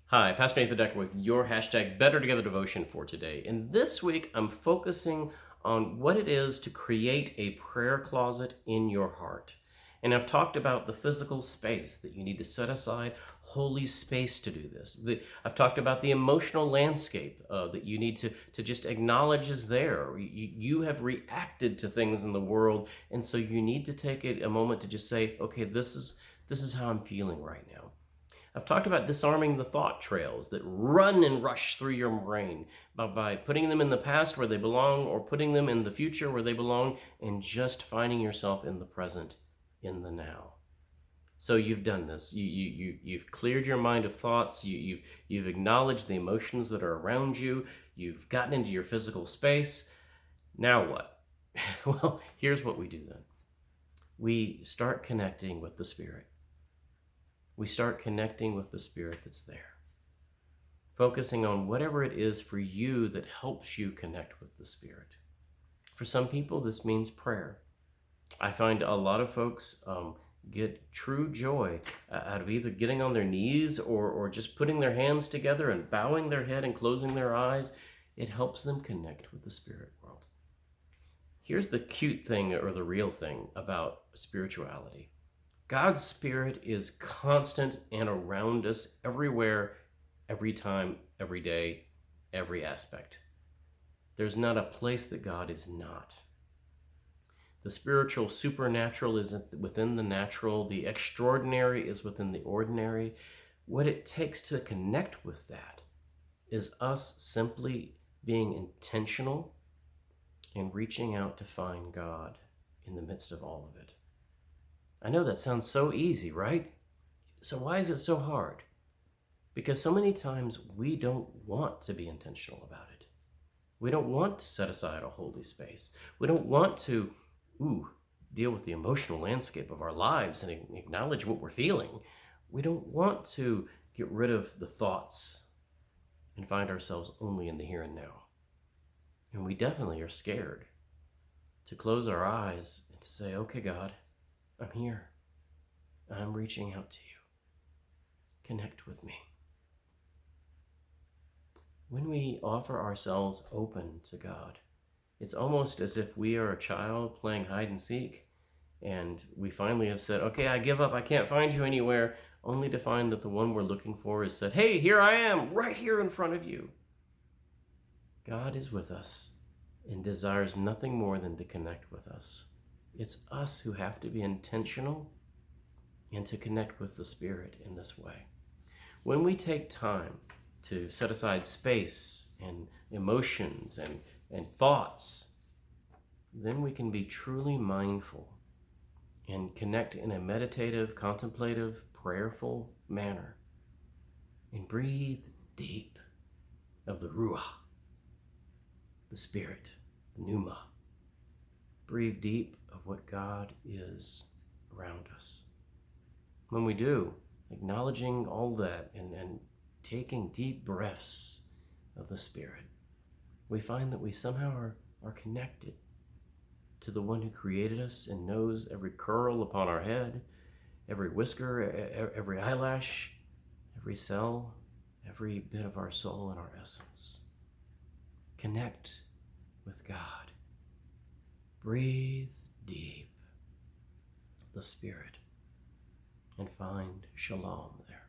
Hi, Pastor Nathan Decker with your hashtag Better Together devotion for today. And this week, I'm focusing on what it is to create a prayer closet in your heart. And I've talked about the physical space that you need to set aside, holy space to do this. I've talked about the emotional landscape that you need to just acknowledge is there. You have reacted to things in the world, and so you need to take a moment to just say, okay, this is how I'm feeling right now. I've talked about disarming the thought trails that run and rush through your brain by putting them in the past where they belong or putting them in the future where they belong and just finding yourself in the present, in the now. So you've done this. You've cleared your mind of thoughts. You've acknowledged the emotions that are around you. You've gotten into your physical space. Now what? Well, here's what we do then. We start connecting with the Spirit. We start connecting with the Spirit that's there, focusing on whatever it is for you that helps you connect with the Spirit. For some people, this means prayer. I find a lot of folks get true joy out of either getting on their knees or just putting their hands together and bowing their head and closing their eyes. It helps them connect with the spirit world. Here's the cute thing or the real thing about spirituality. God's Spirit is constant and around us everywhere, every time, every day, every aspect. There's not a place that God is not. The spiritual supernatural is within the natural. The extraordinary is within the ordinary. What it takes to connect with that is us simply being intentional and reaching out to find God in the midst of all of it. I know that sounds so easy, right? So why is it so hard? Because so many times we don't want to be intentional about it. We don't want to set aside a holy space. We don't want to, deal with the emotional landscape of our lives and acknowledge what we're feeling. We don't want to get rid of the thoughts and find ourselves only in the here and now. And we definitely are scared to close our eyes and to say, okay, God, I'm here. I'm reaching out to you. Connect with me. When we offer ourselves open to God, it's almost as if we are a child playing hide and seek, and we finally have said, okay, I give up, I can't find you anywhere, only to find that the one we're looking for has said, hey, here I am, right here in front of you. God is with us and desires nothing more than to connect with us. It's us who have to be intentional and to connect with the Spirit in this way. When we take time to set aside space and emotions and thoughts, then we can be truly mindful and connect in a meditative, contemplative, prayerful manner and breathe deep of the Ruach, the Spirit, the Pneuma. Breathe deep of what God is around us. When we do, acknowledging all that and taking deep breaths of the Spirit, we find that we somehow are connected to the one who created us and knows every curl upon our head, every whisker, every eyelash, every cell, every bit of our soul and our essence. Connect with God. Breathe deep the Spirit and find shalom there.